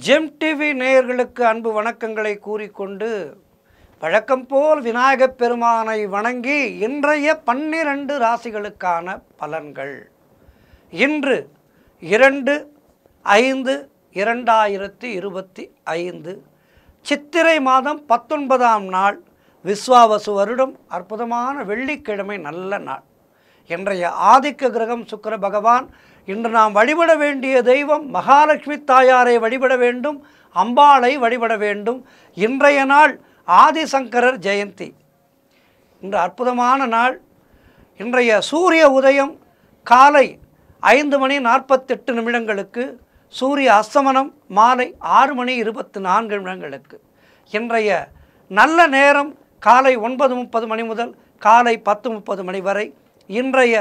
GeM TV நேயர்களுக்கு அன்பு வணக்கங்களை கூறிக்கொண்டு வழக்கம் போல் விநாயகப் பெருமானை வணங்கி இன்றைய 12 ராசிகளுக்கான பலன்கள். இன்று 2/5/2025 சித்திரை மாதம் 19ஆம் நாள், விஸ்வாவசு வருடம், அற்புதமான வெள்ளிக்கிழமை, நல்ல நாள். இன்றைய ஆதிக்க கிரகம் சுக்கிர பகவான். இன்று நாம் வழிபட வேண்டிய தெய்வம் மகாலட்சுமி தாயாரை வழிபட வேண்டும், அம்பாளை வழிபட வேண்டும். இன்றைய நாள் ஆதிசங்கரர் ஜெயந்தி. இன்று அற்புதமான நாள். இன்றைய சூரிய உதயம் காலை 5:48 சூரிய அஸ்தமனம் மாலை 6:24 இன்றைய நல்ல நேரம் காலை 9:30 முதல் காலை 10:30 வரை. இன்றைய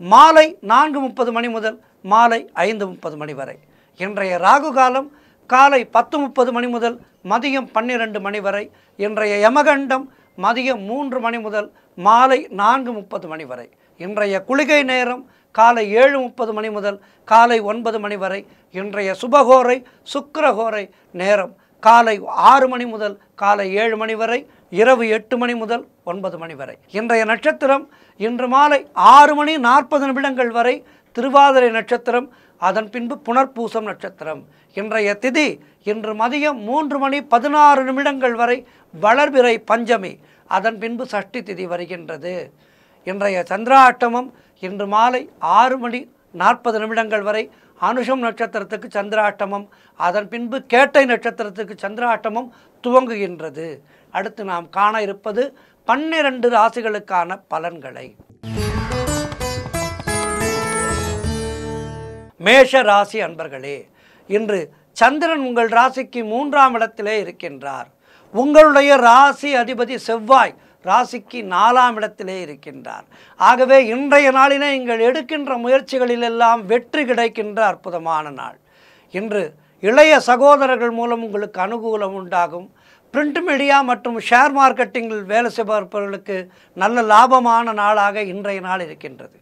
மாலை 4:30 முதல் மாலை 5:30 வரை. இன்றைய ராகு காலம் காலை 10:30 முதல் மதியம் 12 வரை. இன்றைய யமகண்டம் மதியம் 3 முதல் மாலை 4:30 வரை. இன்றைய குளிகை நேரம் காலை 7:30 முதல் காலை 9 வரை. இன்றைய சுபகோரை சுக்கிரகோரை நேரம் காலை 6 முதல் காலை 7 வரை, இரவு 8 முதல் 9 வரை. இன்றைய நட்சத்திரம் இன்று மாலை 6:40 வரை திருவாதிரை நட்சத்திரம், அதன் பின்பு புனர்பூசம் நட்சத்திரம். இன்றைய திதி இன்று மதியம் 3:16 வரை வளர்பிறை பஞ்சமி, அதன் பின்பு சஷ்டி திதி வருகின்றது. இன்றைய சந்திராட்டமம் இன்று மாலை 6:40 வரை அனுஷம் நட்சத்திரத்துக்கு சந்திராட்டமம், அதன் பின்பு கேட்டை நட்சத்திரத்துக்கு சந்திராட்டமம் துவங்குகின்றது. அடுத்து நாம் காண இருப்பது 12 ராசிகளுக்கான பலன்களை. மேஷ ராசி அன்பர்களே, இன்று சந்திரன் உங்கள் ராசிக்கு 3ஆம் இடத்திலே இருக்கின்றார். உங்களுடைய ராசி அதிபதி செவ்வாய் ராசிக்கு 4ஆம் இடத்திலே இருக்கின்றார். ஆகவே இன்றைய நாளிலே நீங்கள் எடுக்கின்ற முயற்சிகளிலெல்லாம் வெற்றி கிடைக்கின்ற அற்புதமான நாள். இன்று இளைய சகோதரர்கள் மூலம் உங்களுக்கு அனுகூலம் உண்டாகும். பிரிண்ட் மீடியா மற்றும் ஷேர் மார்க்கெட்டிங்கில் வேலை செய்பவர்களுக்கு நல்ல லாபமான நாளாக இன்றைய நாள் இருக்கின்றது.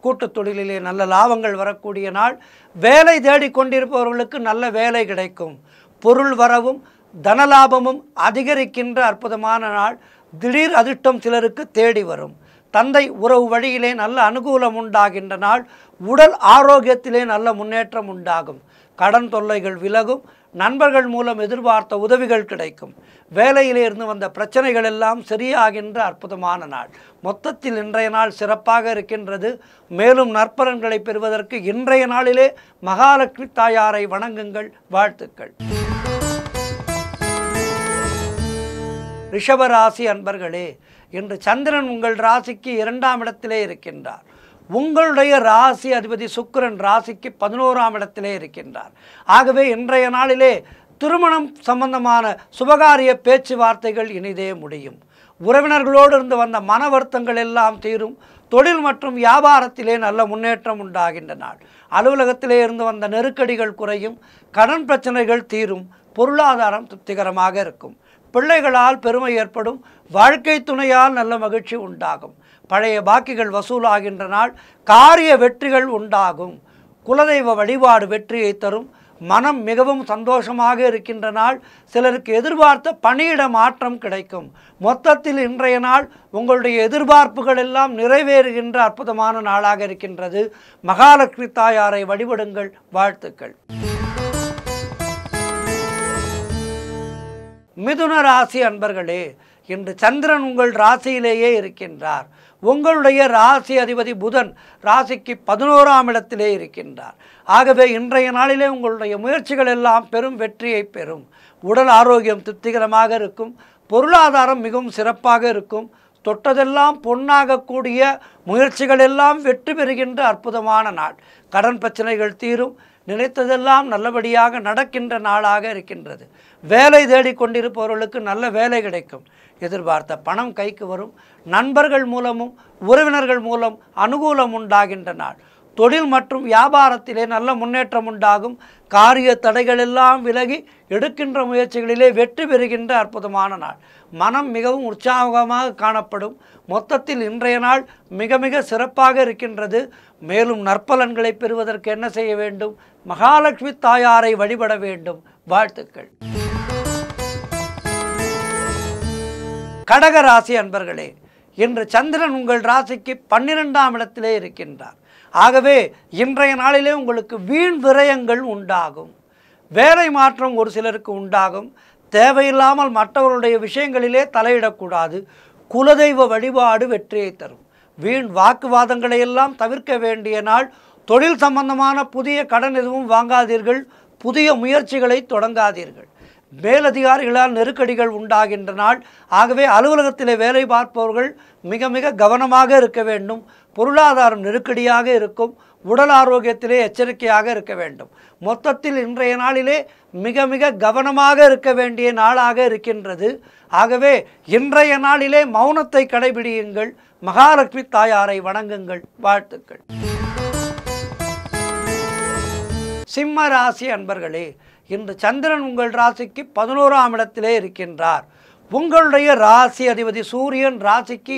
கூட்டுத் தொழிலிலே நல்ல லாபங்கள் வரக்கூடிய நாள். வேலை தேடிக்கொண்டிருப்பவர்களுக்கு நல்ல வேலை கிடைக்கும். பொருள் வரவும் தனலாபமும் அதிகரிக்கின்ற அற்புதமான நாள். திடீர் அதிர்ஷ்டம் சிலருக்கு தேடி வரும். தந்தை உறவு வழியிலே நல்ல அனுகூலம் உண்டாகின்ற நாள். உடல் ஆரோக்கியத்திலே நல்ல முன்னேற்றம் உண்டாகும். கடன் தொல்லைகள் விலகும். நண்பர்கள் மூலம் எதிர்பார்த்த உதவிகள் கிடைக்கும். வேலையிலே இருந்து வந்த பிரச்சனைகள் எல்லாம் சரியாகின்ற அற்புதமான நாள். மொத்தத்தில் இன்றைய நாள் சிறப்பாக இருக்கின்றது. மேலும் நற்பலன்களை பெறுவதற்கு இன்றைய நாளிலே மகாலட்சுமி தாயாரை வணங்குங்கள். வாழ்த்துக்கள். ரிஷபராசி அன்பர்களே, இன்று சந்திரன் உங்கள் ராசிக்கு 2ஆம் இடத்திலே இருக்கின்றார். உங்களுடைய ராசி அதிபதி சுக்கிரன் ராசிக்கு 11ஆம் இடத்திலே இருக்கின்றார். ஆகவே இன்றைய நாளிலே திருமணம் சம்பந்தமான சுபகாரிய பேச்சுவார்த்தைகள் இனிதே முடியும். உறவினர்களோடு இருந்து வந்த மன வருத்தங்கள் எல்லாம் தீரும். தொழில் மற்றும் வியாபாரத்திலே நல்ல முன்னேற்றம் உண்டாகின்ற நாள். அலுவலகத்திலே இருந்து வந்த நெருக்கடிகள் குறையும். கடன் பிரச்சனைகள் தீரும். பொருளாதாரம் திருப்திகரமாக இருக்கும். பிள்ளைகளால் பெருமை ஏற்படும். வாழ்க்கை துணையால் நல்ல மகிழ்ச்சி உண்டாகும். பழைய பாக்கிகள் வசூலாகின்ற நாள். காரிய வெற்றிகள் உண்டாகும். குலதெய்வ வழிபாடு வெற்றியை தரும். மனம் மிகவும் சந்தோஷமாக இருக்கின்ற நாள். சிலருக்கு எதிர்பார்த்த பணியிட மாற்றம் கிடைக்கும். மொத்தத்தில் இன்றைய நாள் உங்களுடைய எதிர்பார்ப்புகள் எல்லாம் நிறைவேறுகின்ற அற்புதமான நாளாக இருக்கின்றது. மகாலட்சுமி தாயாரை வழிபடுங்கள். வாழ்த்துக்கள். மிதுன ராசி அன்பர்களே, இன்று சந்திரன் உங்கள் ராசியிலேயே இருக்கின்றார். உங்களுடைய ராசி அதிபதி புதன் ராசிக்கு 11ஆம் இடத்திலே இருக்கின்றார். ஆகவே இன்றைய நாளிலே உங்களுடைய முயற்சிகள் எல்லாம் பெரும் வெற்றியை பெறும். உடல் ஆரோக்கியம் திருப்திகரமாக இருக்கும். பொருளாதாரம் மிகவும் சிறப்பாக இருக்கும். தொட்டதெல்லாம் பொன்னாகக்கூடிய முயற்சிகள் எல்லாம் வெற்றி பெறுகின்ற அற்புதமான நாள். கடன் பிரச்சனைகள் தீரும். நினைத்ததெல்லாம் நல்லபடியாக நடக்கின்ற நாளாக இருக்கின்றது. வேலை தேடிக்கொண்டிருப்பவர்களுக்கு நல்ல வேலை கிடைக்கும். எதிர்பார்த்த பணம் கைக்கு வரும். நண்பர்கள் மூலமும் உறவினர்கள் மூலம் அனுகூலம் உண்டாகின்ற நாள். தொழில் மற்றும் வியாபாரத்திலே நல்ல முன்னேற்றம் உண்டாகும். காரிய தடைகள் எல்லாம் விலகி எடுக்கின்ற முயற்சிகளிலே வெற்றி பெறுகின்ற அற்புதமான நாள். மனம் மிகவும் உற்சாகமாக காணப்படும். மொத்தத்தில் இன்றைய நாள் மிக மிக சிறப்பாக இருக்கின்றது. மேலும் நற்பலன்களை பெறுவதற்கு என்ன செய்ய வேண்டும்? மகாலட்சுமி தாயாரை வழிபட வேண்டும். வாழ்த்துக்கள். கடக ராசி அன்பர்களே, இன்று சந்திரன் உங்கள் ராசிக்கு 12ஆம் இடத்திலே இருக்கின்றார். ஆகவே இன்றைய நாளிலே உங்களுக்கு வீண் விரயங்கள் உண்டாகும். வேலை மாற்றம் ஒரு சிலருக்கு உண்டாகும். தேவையில்லாமல் மற்றவர்களுடைய விஷயங்களிலே தலையிடக்கூடாது. குலதெய்வ வழிபாடு வெற்றியை தரும். வீண் வாக்குவாதங்களை எல்லாம் தவிர்க்க வேண்டிய நாள். தொழில் சம்பந்தமான புதிய கடன் எதுவும் வாங்காதீர்கள். புதிய முயற்சிகளை தொடங்காதீர்கள். மேலதிகாரிகளால் நெருக்கடிகள் உண்டாகின்ற நாள். ஆகவே அலுவலகத்திலே வேலை பார்ப்பவர்கள் மிக மிக கவனமாக இருக்க வேண்டும். பொருளாதாரம் நெருக்கடியாக இருக்கும். உடல் ஆரோக்கியத்திலே எச்சரிக்கையாக இருக்க வேண்டும். மொத்தத்தில் இன்றைய நாளிலே மிக மிக கவனமாக இருக்க வேண்டிய நாளாக இருக்கின்றது. ஆகவே இன்றைய நாளிலே மௌனத்தை கடைபிடியுங்கள். மகாலட்சுமி தாயாரை வணங்குங்கள். வாழ்த்துக்கள். சிம்ம ராசி அன்பர்களே, இன்று சந்திரன் உங்கள் ராசிக்கு 11ஆம் இடத்திலே இருக்கின்றார். உங்களுடைய ராசி அதிபதி சூரியன் ராசிக்கு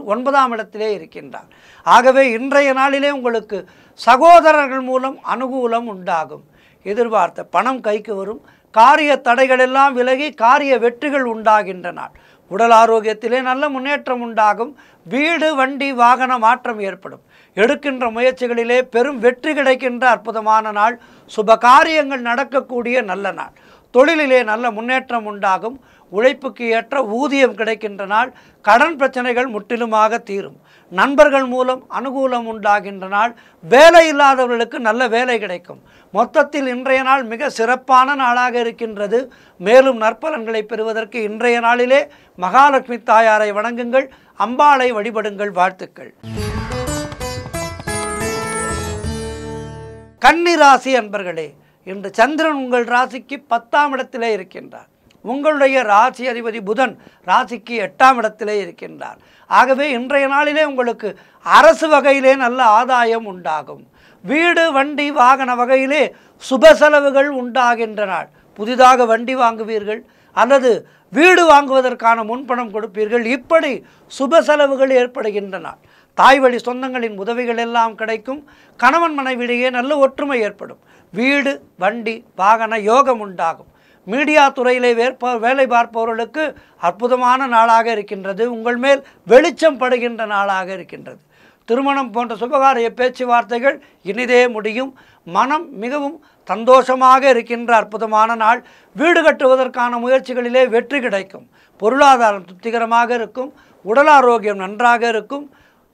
9ஆம் இடத்திலே இருக்கின்றார். ஆகவே இன்றைய நாளிலே உங்களுக்கு சகோதரர்கள் மூலம் அனுகூலம் உண்டாகும். எதிர்பார்த்த பணம் கைக்கு வரும். காரிய தடைகள் எல்லாம் விலகி காரிய வெற்றிகள் உண்டாகின்ற நாள். உடல் ஆரோக்கியத்திலே நல்ல முன்னேற்றம் உண்டாகும். வீடு வண்டி வாகன மாற்றம் ஏற்படும். எடுக்கின்ற முயற்சிகளிலே பெரும் வெற்றி கிடைக்கின்ற அற்புதமான நாள். சுப காரியங்கள் நடக்கக்கூடிய நல்ல நாள். தொழிலிலே நல்ல முன்னேற்றம் உண்டாகும். உழைப்புக்கு ஏற்ற ஊதியம் கிடைக்கின்ற நாள். கடன் பிரச்சனைகள் முற்றிலுமாக தீரும். நண்பர்கள் மூலம் அனுகூலம் உண்டாகின்ற நாள். வேலை இல்லாதவர்களுக்கு நல்ல வேலை கிடைக்கும். மொத்தத்தில் இன்றைய நாள் மிக சிறப்பான நாளாக இருக்கின்றது. மேலும் நற்பலன்களை பெறுவதற்கு இன்றைய நாளிலே மகாலட்சுமி தாயாரை வணங்குங்கள். அம்பாளை வழிபடுங்கள். வாழ்த்துக்கள். கன்னி ராசி அன்பர்களே, இன்று சந்திரன் உங்கள் ராசிக்கு 10ஆம் இடத்திலே இருக்கின்றார். உங்களுடைய ராசி அதிபதி புதன் ராசிக்கு 8ஆம் இடத்திலே இருக்கின்றார். ஆகவே இன்றைய நாளிலே உங்களுக்கு அரசு வகையிலே நல்ல ஆதாயம் உண்டாகும். வீடு வண்டி வாகன வகையிலே சுப செலவுகள் உண்டாகின்ற நாள். புதிதாக வண்டி வாங்குவீர்கள் அல்லது வீடு வாங்குவதற்கான முன்பணம் கொடுப்பீர்கள். இப்படி சுப செலவுகள் ஏற்படுகின்ற நாள். தாய் வழி சொந்தங்களின் உதவிகள் எல்லாம் கிடைக்கும். கணவன் மனைவியிடையே நல்ல ஒற்றுமை ஏற்படும். வீடு வண்டி வாகன யோகம் உண்டாகும். மீடியா துறையிலே வேலை பார்ப்பவர்களுக்கு அற்புதமான நாளாக இருக்கின்றது. உங்கள் மேல் வெளிச்சம் படுகின்ற நாளாக இருக்கின்றது. திருமணம் போன்ற சுபகாரிய பேச்சுவார்த்தைகள் இனிதே முடியும். மனம் மிகவும் சந்தோஷமாக இருக்கின்ற அற்புதமான நாள். வீடு கட்டுவதற்கான முயற்சிகளிலே வெற்றி கிடைக்கும். பொருளாதாரம் திருப்திகரமாக இருக்கும். உடல் ஆரோக்கியம் நன்றாக இருக்கும்.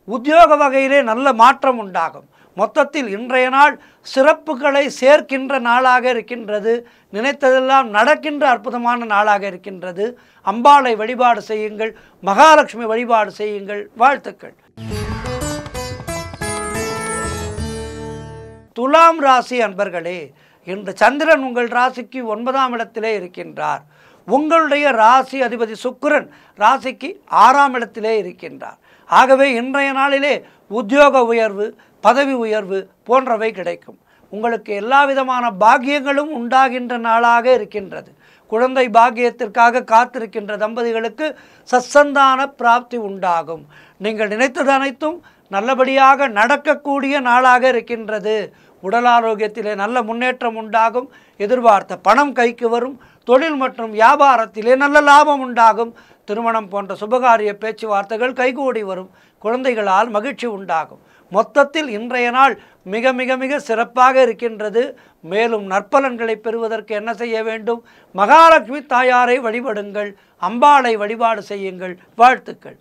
உத்தியோக வகையிலே நல்ல மாற்றம் உண்டாகும். மொத்தத்தில் இன்றைய நாள் சிறப்புகளை சேர்க்கின்ற நாளாக இருக்கின்றது. நினைத்ததெல்லாம் நடக்கின்ற அற்புதமான நாளாக இருக்கின்றது. அம்பாளை வழிபாடு செய்யுங்கள். மகாலட்சுமி வழிபாடு செய்யுங்கள். வாழ்த்துக்கள். துலாம் ராசி அன்பர்களே, இன்று சந்திரன் உங்கள் ராசிக்கு 9ஆம் இடத்திலே இருக்கின்றார். உங்களுடைய ராசி அதிபதி சுக்கிரன் ராசிக்கு 6ஆம் இடத்திலே இருக்கின்றார். ஆகவே இன்றைய நாளிலே உத்தியோக உயர்வு பதவி உயர்வு போன்றவை கிடைக்கும். உங்களுக்கு எல்லா விதமான பாக்கியங்களும் உண்டாகின்ற நாளாக இருக்கின்றது. குழந்தை பாக்கியத்திற்காக காத்திருக்கின்ற தம்பதிகளுக்கு சத்சந்தான பிராப்தி உண்டாகும். நீங்கள் நினைத்தது அனைத்தும் நல்லபடியாக நடக்கக்கூடிய நாளாக இருக்கின்றது. உடல் ஆரோக்கியத்திலே நல்ல முன்னேற்றம் உண்டாகும். எதிர்பார்த்த பணம் கைக்கு வரும். தொழில் மற்றும் வியாபாரத்திலே நல்ல லாபம் உண்டாகும். திருமணம் போன்ற சுபகாரிய பேச்சுவார்த்தைகள் கைகூடி வரும். குழந்தைகளால் மகிழ்ச்சி உண்டாகும். மொத்தத்தில் இன்றைய நாள் மிக மிக மிக சிறப்பாக இருக்கின்றது. மேலும் நற்பலன்களை பெறுவதற்கு என்ன செய்ய வேண்டும்? மகாலட்சுமி தாயாரை வழிபடுங்கள். அம்பாளை வழிபாடு செய்யுங்கள். வாழ்த்துக்கள்.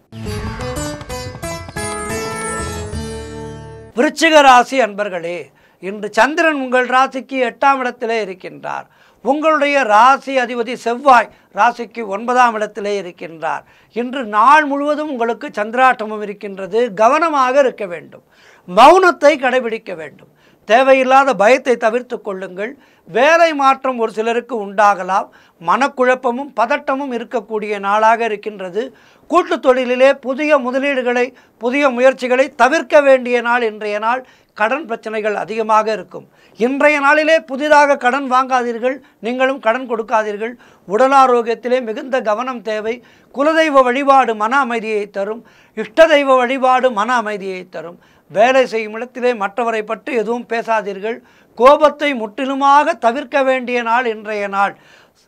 விருச்சிக ராசி அன்பர்களே, இன்று சந்திரன் உங்கள் ராசிக்கு 8ஆம் இடத்திலே இருக்கின்றார். உங்களுடைய ராசி அதிபதி செவ்வாய் ராசிக்கு 9ஆம் இடத்திலே இருக்கின்றார். இன்று நாள் முழுவதும் உங்களுக்கு சந்திராட்டமும் இருக்கின்றது. கவனமாக இருக்க வேண்டும். மௌனத்தை கடைபிடிக்க வேண்டும். தேவையில்லாத பயத்தை தவிர்த்து கொள்ளுங்கள். வேலை மாற்றம் ஒரு சிலருக்கு உண்டாகலாம். மனக்குழப்பமும் பதட்டமும் இருக்கக்கூடிய நாளாக இருக்கின்றது. கூட்டு தொழிலிலே புதிய முதலீடுகளை புதிய முயற்சிகளை தவிர்க்க வேண்டிய நாள் இன்றைய நாள். கடன் பிரச்சனைகள் அதிகமாக இருக்கும். இன்றைய நாளிலே புதிதாக கடன் வாங்காதீர்கள், நீங்களும் கடன் கொடுக்காதீர்கள். உடல் ஆரோக்கியத்திலே மிகுந்த கவனம் தேவை. குலதெய்வ வழிபாடு மன அமைதியை தரும். இஷ்ட தெய்வ வழிபாடு மன அமைதியை தரும். வேலை செய்யும் இடத்திலே மற்றவரை பற்றி எதுவும் பேசாதீர்கள். கோபத்தை முற்றிலுமாக தவிர்க்க வேண்டிய நாள் இன்றைய நாள்.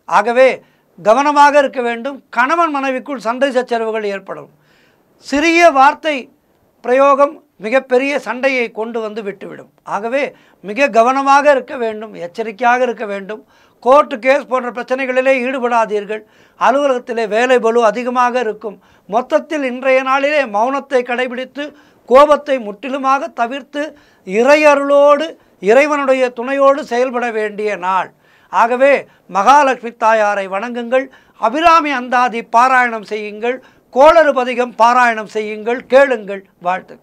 ஆகவே கவனமாக இருக்க வேண்டும். கணவன் மனைவிக்குள் சண்டை சச்சரவுகள் ஏற்படும். சிறிய வார்த்தை பிரயோகம் மிகப்பெரிய சண்டையை கொண்டு வந்து விட்டுவிடும். ஆகவே மிக கவனமாக இருக்க வேண்டும், எச்சரிக்கையாக இருக்க வேண்டும். கோர்ட்டு கேஸ் போன்ற பிரச்சனைகளிலே ஈடுபடாதீர்கள். அலுவலகத்திலே வேலை பளு அதிகமாக இருக்கும். மொத்தத்தில் இன்றைய நாளிலே மௌனத்தை கடைபிடித்து கோபத்தை முற்றிலுமாக தவிர்த்து இறையருளோடு இறைவனுடைய துணையோடு செயல்பட வேண்டிய நாள். ஆகவே மகாலட்சுமி தாயாரை வணங்குங்கள். அபிராமி அந்தாதி பாராயணம் செய்யுங்கள். கோளறு பதிகம் பாராயணம் செய்யுங்கள். கேளுங்கள். வாழ்த்து.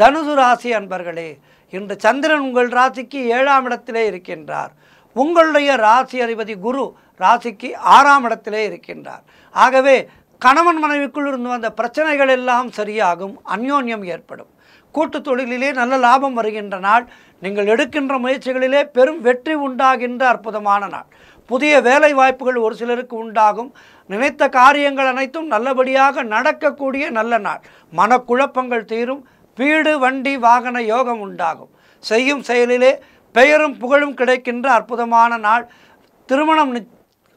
தனுசு ராசி அன்பர்களே, இன்று சந்திரன் உங்கள் ராசிக்கு 7ஆம் இடத்திலே இருக்கின்றார். உங்களுடைய ராசி அதிபதி குரு ராசிக்கு 6ஆம் இடத்திலே இருக்கின்றார். ஆகவே கணவன் மனைவிக்குள் இருந்து வந்த பிரச்சனைகள் எல்லாம் சரியாகும். அந்யோன்யம் ஏற்படும். கூட்டு தொழிலிலே நல்ல லாபம் வருகின்ற நாள். நீங்கள் எடுக்கின்ற முயற்சிகளிலே பெரும் வெற்றி உண்டாகின்ற அற்புதமான நாள். புதிய வேலை வாய்ப்புகள் ஒரு சிலருக்கு உண்டாகும். நினைத்த காரியங்கள் அனைத்தும் நல்லபடியாக நடக்கக்கூடிய நல்ல நாள். மனக்குழப்பங்கள் தீரும். வீடு வண்டி வாகன யோகம் உண்டாகும். செய்யும் செயலிலே பெயரும் புகழும் கிடைக்கின்ற அற்புதமான நாள். திருமணம்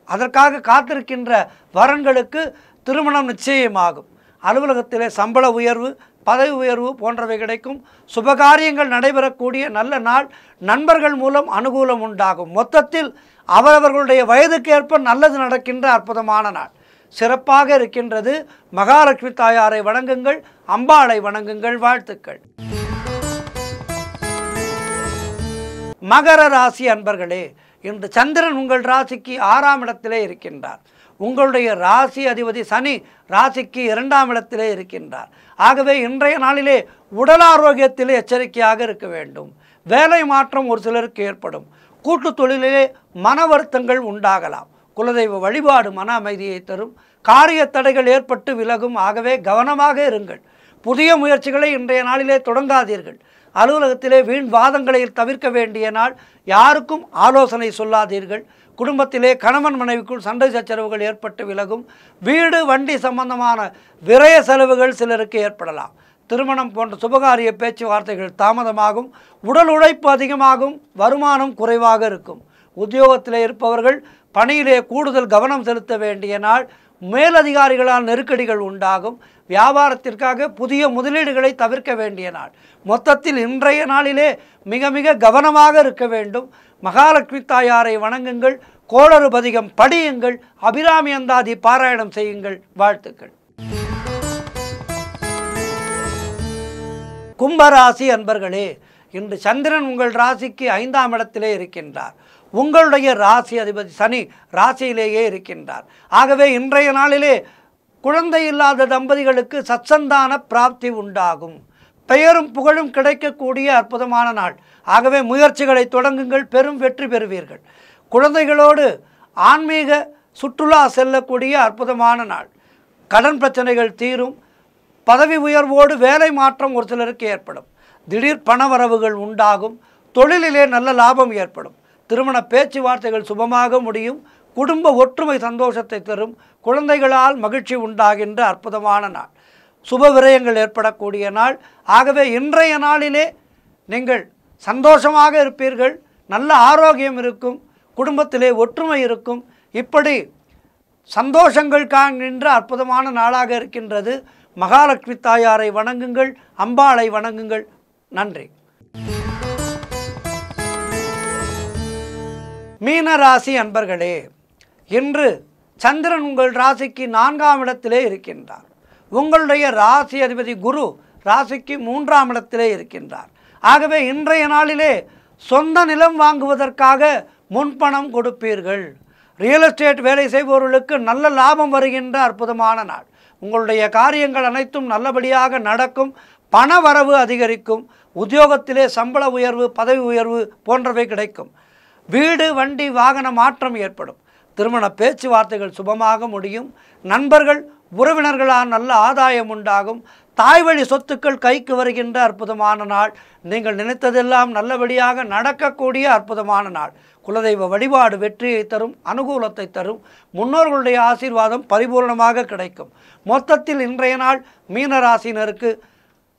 அதற்காக காத்திருக்கின்ற வரன்களுக்கு திருமணம் நிச்சயமாகும். அலுவலகத்திலே சம்பள உயர்வு, பதவி உயர்வு போன்றவை கிடைக்கும். சுபகாரியங்கள் நடைபெறக்கூடிய நல்ல நாள். நண்பர்கள் மூலம் அனுகூலம் உண்டாகும். மொத்தத்தில் அவரவர்களுடைய வயதுக்கேற்ப நல்லது நடக்கின்ற அற்புதமான நாள். சிறப்பாக இருக்கின்றது. மகாலட்சுமி தாயாரை வணங்குங்கள். அம்பாளை வணங்குங்கள். வாழ்த்துக்கள். மகர ராசி அன்பர்களே, இன்று சந்திரன் உங்கள் ராசிக்கு 6ஆம் இடத்திலே இருக்கின்றார். உங்களுடைய ராசி அதிபதி சனி ராசிக்கு 2ஆம் இடத்திலே இருக்கின்றார். ஆகவே இன்றைய நாளிலே உடல் ஆரோக்கியத்திலே எச்சரிக்கையாக இருக்க வேண்டும். வேலை மாற்றம் ஒரு சிலருக்கு ஏற்படும். கூட்டு தொழிலிலே மன வருத்தங்கள் உண்டாகலாம். குலதெய்வ வழிபாடு மன அமைதியை தரும். காரிய தடைகள் ஏற்பட்டு விலகும். ஆகவே கவனமாக இருங்கள். புதிய முயற்சிகளை இன்றைய நாளிலே தொடங்காதீர்கள். அலுவலகத்திலே வீண் வாதங்களை தவிர்க்க வேண்டிய நாள். யாருக்கும் ஆலோசனை சொல்லாதீர்கள். குடும்பத்திலே கணவன் மனைவிக்குள் சண்டை சச்சரவுகள் ஏற்பட்டு விலகும். வீடு வண்டி சம்பந்தமான விரய செலவுகள் சிலருக்கு ஏற்படலாம். திருமணம் போன்ற சுபகாரிய பேச்சுவார்த்தைகள் தாமதமாகும். உடல் உழைப்பு அதிகமாகும். வருமானம் குறைவாக இருக்கும். உத்தியோகத்திலே இருப்பவர்கள் பணியிலே கூடுதல் கவனம் செலுத்த வேண்டிய நாள். மேலதிகாரிகளால் நெருக்கடிகள் உண்டாகும். வியாபாரத்திற்காக புதிய முதலீடுகளை தவிர்க்க வேண்டிய நாள். மொத்தத்தில் இன்றைய நாளிலே மிக மிக கவனமாக இருக்க வேண்டும். மகாலட்சுமி தாயாரை வணங்குங்கள். கோளறு பதிகம் படியுங்கள். அபிராமி அந்தாதி பாராயணம் செய்யுங்கள். வாழ்த்துக்கள். கும்பராசி அன்பர்களே, இன்று சந்திரன் உங்கள் ராசிக்கு 5ஆம் இடத்திலே இருக்கின்றார். உங்களுடைய ராசி அதிபதி சனி ராசியிலேயே இருக்கின்றார். ஆகவே இன்றைய நாளிலே குழந்தை இல்லாத தம்பதிகளுக்கு சத்சந்தான பிராப்தி உண்டாகும். பெயரும் புகழும் கிடைக்கக்கூடிய அற்புதமான நாள். ஆகவே முயற்சிகளை தொடங்குங்கள். பெரும் வெற்றி பெறுவீர்கள். குழந்தைகளோடு ஆன்மீக சுற்றுலா செல்லக்கூடிய அற்புதமான நாள். கடன் பிரச்சனைகள் தீரும். பதவி உயர்வோடு வேலை மாற்றம் ஒரு சிலருக்கு ஏற்படும். திடீர் பணவரவுகள் உண்டாகும். தொழிலிலே நல்ல லாபம் ஏற்படும். திருமண பேச்சுவார்த்தைகள் சுபமாக முடியும். குடும்ப ஒற்றுமை சந்தோஷத்தை தரும். குழந்தைகளால் மகிழ்ச்சி உண்டாகின்ற அற்புதமான நாள். சுப விரயங்கள் ஏற்படக்கூடிய நாள். ஆகவே இன்றைய நாளிலே நீங்கள் சந்தோஷமாக இருப்பீர்கள். நல்ல ஆரோக்கியம் இருக்கும். குடும்பத்திலே ஒற்றுமை இருக்கும். இப்படி சந்தோஷங்கள் காண்கின்ற அற்புதமான நாளாக இருக்கின்றது. மகாலட்சுமி தாயாரை வணங்குங்கள். அம்பாளை வணங்குங்கள். நன்றி. மீனராசி அன்பர்களே, இன்று சந்திரன் உங்கள் ராசிக்கு 4ஆம் இடத்திலே இருக்கின்றார். உங்களுடைய ராசி அதிபதி குரு ராசிக்கு 3ஆம் இடத்திலே இருக்கின்றார். ஆகவே இன்றைய நாளிலே சொந்த நிலம் வாங்குவதற்காக முன்பணம் கொடுப்பீர்கள். ரியல் எஸ்டேட் வேலை செய்பவர்களுக்கு நல்ல லாபம் வருகின்ற அற்புதமான நாள். உங்களுடைய காரியங்கள் அனைத்தும் நல்லபடியாக நடக்கும். பண வரவு அதிகரிக்கும். உத்தியோகத்திலே சம்பள உயர்வு, பதவி உயர்வு போன்றவை கிடைக்கும். வீடு வண்டி வாகன மாற்றம் ஏற்படும். திருமண பேச்சுவார்த்தைகள் சுபமாக முடியும். நண்பர்கள் உறவினர்களால் நல்ல ஆதாயம் உண்டாகும். தாய் வழி சொத்துக்கள் கைக்கு வருகின்ற அற்புதமான நாள். நீங்கள் நினைத்ததெல்லாம் நல்லபடியாக நடக்கக்கூடிய அற்புதமான நாள். குலதெய்வ வழிபாடு வெற்றியை தரும், அனுகூலத்தை தரும். முன்னோர்களுடைய ஆசீர்வாதம் பரிபூர்ணமாக கிடைக்கும். மொத்தத்தில் இன்றைய நாள் மீனராசினருக்கு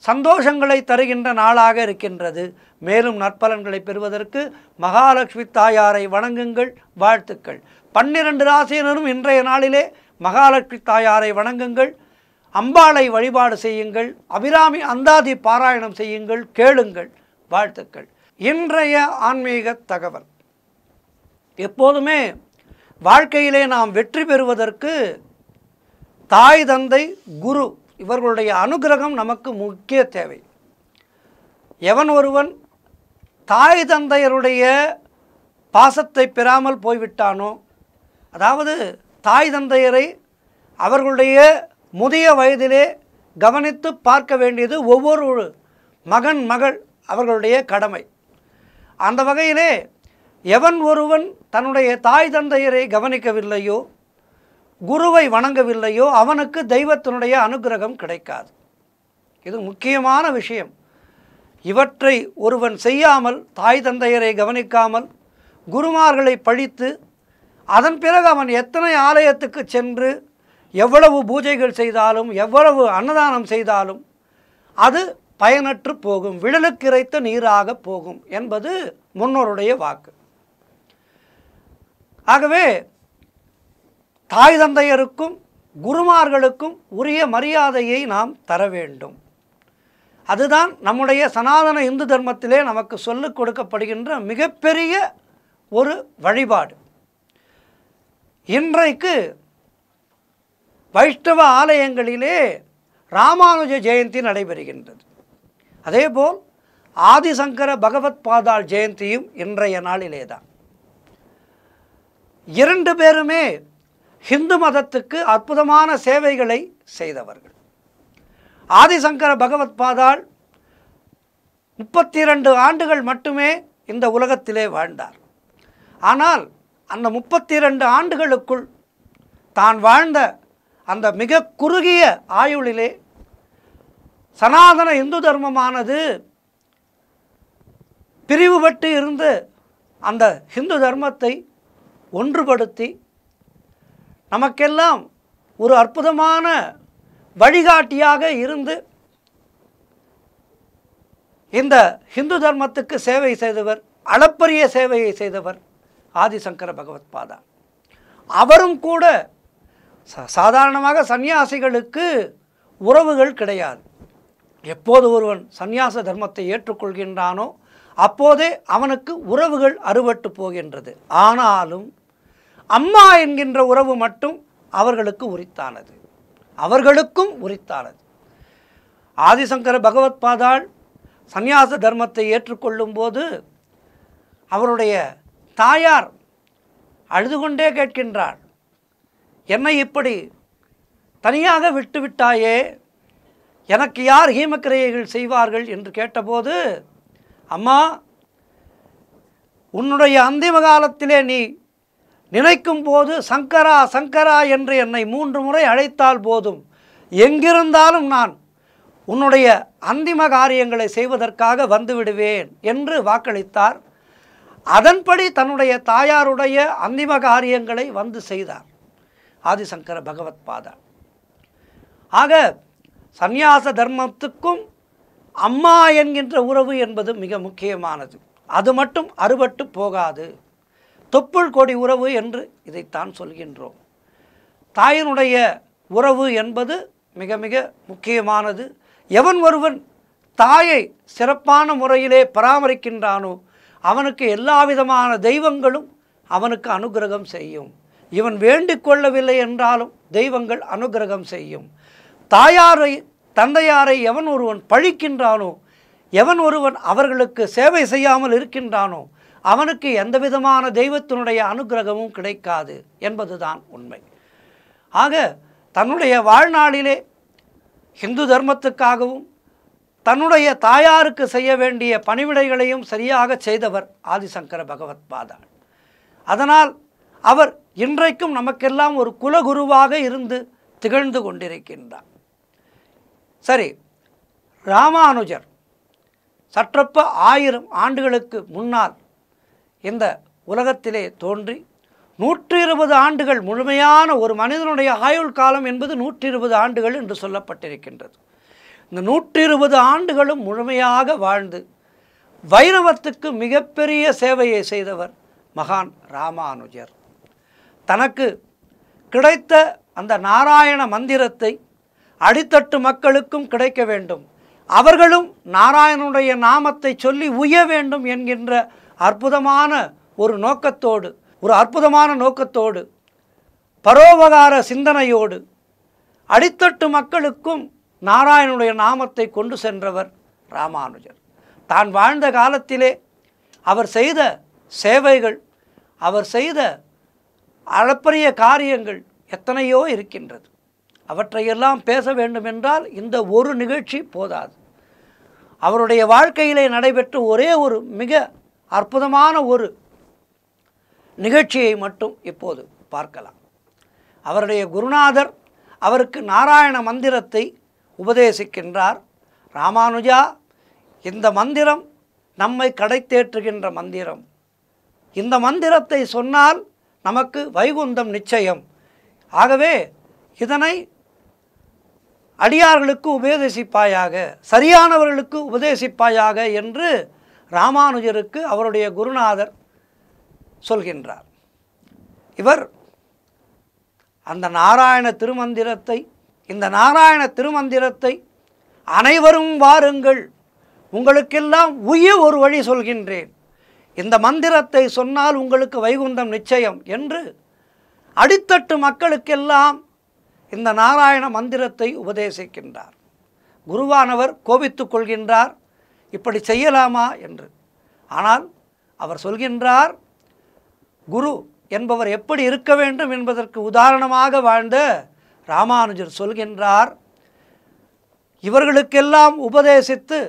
சந்தோஷங்களை தருகின்ற நாளாக இருக்கின்றது. மேலும் நற்பலன்களை பெறுவதற்கு மகாலட்சுமி தாயாரை வணங்குங்கள். வாழ்த்துக்கள். 12 ராசியினரும் இன்றைய நாளிலே மகாலட்சுமி தாயாரை வணங்குங்கள். அம்பாளை வழிபாடு செய்யுங்கள். அபிராமி அந்தாதி பாராயணம் செய்யுங்கள். கேளுங்கள். வாழ்த்துக்கள். இன்றைய ஆன்மீக தகவல். எப்போதுமே வாழ்க்கையிலே நாம் வெற்றி பெறுவதற்கு தாய், தந்தை, குரு இவர்களுடைய அனுகிரகம் நமக்கு முக்கிய தேவை. எவன் ஒருவன் தாய் தந்தையருடைய பாசத்தை பெறாமல் போய்விட்டானோ, அதாவது தாய் தந்தையரை அவர்களுடைய முதிய வயதிலே கவனித்து பார்க்க வேண்டியது ஒவ்வொரு மகன் மகள் அவர்களுடைய கடமை. அந்த வகையிலே எவன் ஒருவன் தன்னுடைய தாய் தந்தையரை கவனிக்கவில்லையோ, குருவை வணங்கவில்லையோ, அவனுக்கு தெய்வத்தினுடைய அனுகிரகம் கிடைக்காது. இது முக்கியமான விஷயம். இவற்றை ஒருவன் செய்யாமல், தாய் தந்தையரை கவனிக்காமல், குருமார்களை பழித்து, அதன் பிறகு அவன் எத்தனை ஆலயத்துக்கு சென்று எவ்வளவு பூஜைகள் செய்தாலும், எவ்வளவு அன்னதானம் செய்தாலும் அது பயனற்று போகும், விழலுக்கு இறைத்த நீராக போகும் என்பது முன்னோருடைய வாக்கு. ஆகவே தாய் தந்தையருக்கும் குருமார்களுக்கும் உரிய மரியாதையை நாம் தர வேண்டும். அதுதான் நம்முடைய சனாதன இந்து தர்மத்திலே நமக்கு சொல்லிக் கொடுக்கப்படுகின்ற மிகப்பெரிய ஒரு வழிபாடு. இன்றைக்கு வைஷ்ணவ ஆலயங்களிலே ராமானுஜ ஜெயந்தி நடைபெறுகின்றது. அதேபோல் ஆதிசங்கர பகவத் பாதாள் ஜெயந்தியும் இன்றைய நாளிலே தான். 2 பேருமே ஹிந்து மதத்துக்கு அற்புதமான சேவைகளை செய்தவர்கள். ஆதிசங்கர பகவத் பாதாள் 32 ஆண்டுகள் மட்டுமே இந்த உலகத்திலே வாழ்ந்தார். ஆனால் அந்த 32 ஆண்டுகளுக்குள் தான் வாழ்ந்த அந்த மிக குறுகிய ஆயுளிலே சனாதன இந்து தர்மமானது பிரிவுபட்டு இருந்து அந்த இந்து தர்மத்தை ஒன்றுபடுத்தி நமக்கெல்லாம் ஒரு அற்புதமான வழிகாட்டியாக இருந்து இந்த இந்து தர்மத்துக்கு சேவை செய்தவர், அளப்பரிய சேவையை செய்தவர் ஆதிசங்கர பகவத் பாதாள். அவரும் கூட சாதாரணமாக சந்நியாசிகளுக்கு உறவுகள் கிடையாது. எப்போது ஒருவன் சந்நியாச தர்மத்தை ஏற்றுக்கொள்கின்றானோ அப்போதே அவனுக்கு உறவுகள் அறுபட்டு போகின்றது. ஆனாலும் அம்மா என்கின்ற உறவு மட்டும் அவர்களுக்கும் உரித்தானது. ஆதிசங்கர பகவத் பாதாள் சந்நியாச தர்மத்தை ஏற்றுக்கொள்ளும் போது அவருடைய தாயார் அழுது கொண்டே கேட்கின்றாள், என்னை இப்படி தனியாக விட்டுவிட்டாயே, எனக்கு யார் ஹீமக்கிரியைகள் செய்வார்கள் என்று கேட்டபோது, அம்மா, உன்னுடைய அந்திம காலத்திலே நீ நினைக்கும் போது சங்கரா சங்கரா என்று என்னை 3 முறை அழைத்தால் போதும், எங்கிருந்தாலும் நான் உன்னுடைய அந்திம காரியங்களை செய்வதற்காக வந்துவிடுவேன் என்று வாக்களித்தார். அதன்படி தன்னுடைய தாயாருடைய அந்திம காரியங்களை வந்து செய்தார் ஆதிசங்கர பகவத் பாதாள். ஆக சந்நியாச தர்மத்துக்கும் அம்மா என்கின்ற உறவு என்பது மிக முக்கியமானது. அது மட்டும் அறுபட்டு போகாது. தொப்புள் கொடி உறவு என்று இதைத்தான் சொல்கின்றோம். தாயினுடைய உறவு என்பது மிக மிக முக்கியமானது. எவன் ஒருவன் தாயை சிறப்பான முறையிலே பராமரிக்கின்றானோ அவனுக்கு எல்லா விதமான தெய்வங்களும் அவனுக்கு அனுகிரகம் செய்யும். இவன் வேண்டிக் கொள்ளவில்லை என்றாலும் தெய்வங்கள் அனுகிரகம் செய்யும். தாயாரை தந்தையாரை எவன் ஒருவன் பழிக்கின்றானோ, எவன் ஒருவன் அவர்களுக்கு சேவை செய்யாமல் இருக்கின்றானோ அவனுக்கு எந்த விதமான தெய்வத்தினுடைய அனுகிரகமும் கிடைக்காது என்பதுதான் உண்மை. ஆக தன்னுடைய வாழ்நாளிலே இந்து தர்மத்துக்காகவும் தன்னுடைய தாயாருக்கு செய்ய வேண்டிய பணிவிடைகளையும் சரியாக செய்தவர் ஆதிசங்கர பகவத் பாதாள். அதனால் அவர் இன்றைக்கும் நமக்கெல்லாம் ஒரு குலகுருவாக இருந்து திகழ்ந்து கொண்டிருக்கின்றார். சரி, ராமானுஜர் சற்றப்ப 1000 ஆண்டுகளுக்கு முன்னால் இந்த உலகத்திலே தோன்றி 120 ஆண்டுகள் முழுமையான ஒரு மனிதனுடைய ஆயுள் காலம் என்பது 120 ஆண்டுகள் என்று சொல்லப்பட்டிருக்கின்றது. இந்த 120 ஆண்டுகளும் முழுமையாக வாழ்ந்து வைணவத்துக்கு மிகப்பெரிய சேவையை செய்தவர் மகான் ராமானுஜர். தனக்கு கிடைத்த அந்த நாராயண மந்திரத்தை அடித்தட்டு மக்களுக்கும் கிடைக்க வேண்டும், அவர்களும் நாராயணனுடைய நாமத்தை சொல்லி உய்ய வேண்டும் என்கின்ற அற்புதமான ஒரு நோக்கத்தோடு பரோபகார சிந்தனையோடு அடித்தட்டு மக்களுக்கும் நாராயணனுடைய நாமத்தை கொண்டு சென்றவர் ராமானுஜர். தான் வாழ்ந்த காலத்திலே அவர் செய்த சேவைகள், அவர் செய்த அளப்பரிய காரியங்கள் எத்தனையோ இருக்கின்றது. அவற்றையெல்லாம் பேச வேண்டுமென்றால் இந்த ஒரு நிகழ்ச்சி போதாது. அவருடைய வாழ்க்கையிலே நடைபெற்ற ஒரே ஒரு மிக அற்புதமான ஒரு நிகழ்ச்சியை மட்டும் இப்போது பார்க்கலாம். அவருடைய குருநாதர் அவருக்கு நாராயண மந்திரத்தை உபதேசிக்கின்றார். ராமானுஜா, இந்த மந்திரம் நம்மை கடைத்தேற்றுகின்ற மந்திரம். இந்த மந்திரத்தை சொன்னால் நமக்கு வைகுந்தம் நிச்சயம். ஆகவே இதனை அடியார்களுக்கு உபதேசிப்பாயாக, சரியானவர்களுக்கு உபதேசிப்பாயாக என்று ராமானுஜருக்கு அவருடைய குருநாதர் சொல்கின்றார். இவர் அந்த நாராயண திருமந்திரத்தை அனைவரும் வாருங்கள், உங்களுக்கெல்லாம் உய்ய ஒரு வழி சொல்கின்றேன், இந்த மந்திரத்தை சொன்னால் உங்களுக்கு வைகுந்தம் நிச்சயம் என்று அடித்தட்டு மக்களுக்கெல்லாம் இந்த நாராயண மந்திரத்தை உபதேசிக்கின்றார். குருவானவர் கோபித்து கொள்கின்றார், இப்படி செய்யலாமா என்று. ஆனால் அவர் சொல்கின்றார், குரு என்பவர் எப்படி இருக்க வேண்டும் என்பதற்கு உதாரணமாக வாழ்ந்த ராமானுஜர் சொல்கின்றார், இவர்களுக்கெல்லாம் உபதேசித்து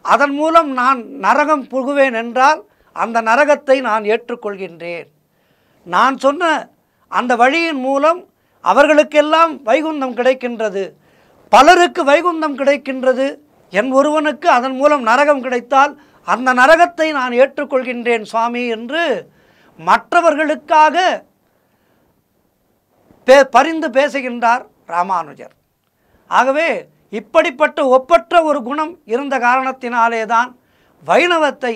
அதன் மூலம் நான் நரகம் புகுவேன் என்றால் அந்த நரகத்தை நான் ஏற்றுக்கொள்கின்றேன். நான் சொன்ன அந்த வழியின் மூலம் அவர்களுக்கெல்லாம் வைகுந்தம் கிடைக்கின்றது, பலருக்கு வைகுந்தம் கிடைக்கின்றது, என் ஒருவனுக்கு அதன் மூலம் நரகம் கிடைத்தால் அந்த நரகத்தை நான் ஏற்றுக்கொள்கின்றேன் சுவாமி என்று மற்றவர்களுக்காக பரிந்து பேசுகின்றார் ராமானுஜர். ஆகவே இப்படிப்பட்ட ஒப்பற்ற ஒரு குணம் இருந்த காரணத்தினாலே தான் வைணவத்தை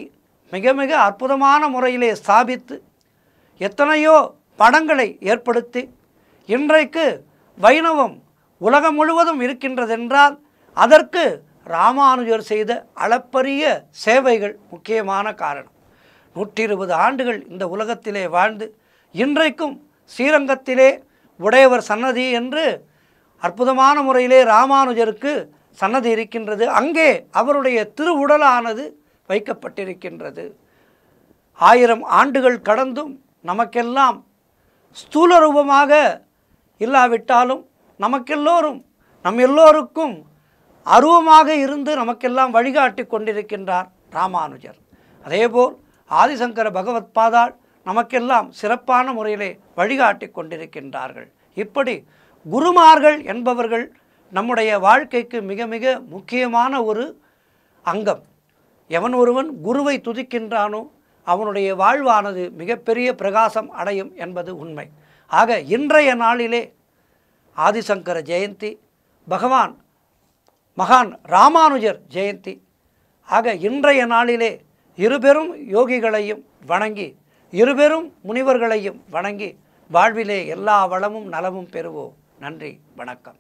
மிக மிக அற்புதமான முறையிலே ஸ்தாபித்து எத்தனையோ படங்களை ஏற்படுத்தி இன்றைக்கு வைணவம் உலகம் முழுவதும் இருக்கின்றதென்றால் அதற்கு ராமானுஜர் செய்த அளப்பரிய சேவைகள் முக்கியமான காரணம். 120 ஆண்டுகள் இந்த உலகத்திலே வாழ்ந்து இன்றைக்கும் ஸ்ரீரங்கத்திலே உடையவர் சன்னதி என்று அற்புதமான முறையிலே ராமானுஜருக்கு சன்னதி இருக்கின்றது. அங்கே அவருடைய திருவுடலானது வைக்கப்பட்டிருக்கின்றது. 1000 ஆண்டுகள் கடந்தும் நமக்கெல்லாம் ஸ்தூல ரூபமாக இல்லாவிட்டாலும் நம் எல்லோருக்கும் அருவமாக இருந்து நமக்கெல்லாம் வழிகாட்டி கொண்டிருக்கின்றார் ராமானுஜர். அதேபோல் ஆதிசங்கர பகவத் பாதாள் நமக்கெல்லாம் சிறப்பான முறையிலே வழிகாட்டி கொண்டிருக்கின்றார்கள். இப்படி குருமார்கள் என்பவர்கள் நம்முடைய வாழ்க்கைக்கு மிக மிக முக்கியமான ஒரு அங்கம். எவன் ஒருவன் குருவை துதிக்கின்றானோ அவனுடைய வாழ்வானது மிகப்பெரிய பிரகாசம் அடையும் என்பது உண்மை. ஆக இன்றைய நாளிலே ஆதிசங்கர ஜெயந்தி, பகவான் மகான் ராமானுஜர் ஜெயந்தி. ஆக இன்றைய நாளிலே இருபெரும் யோகிகளையும் வணங்கி இருபெரும் முனிவர்களையும் வணங்கி வாழ்விலே எல்லா வளமும் நலமும் பெறுவோம். நன்றி, வணக்கம்.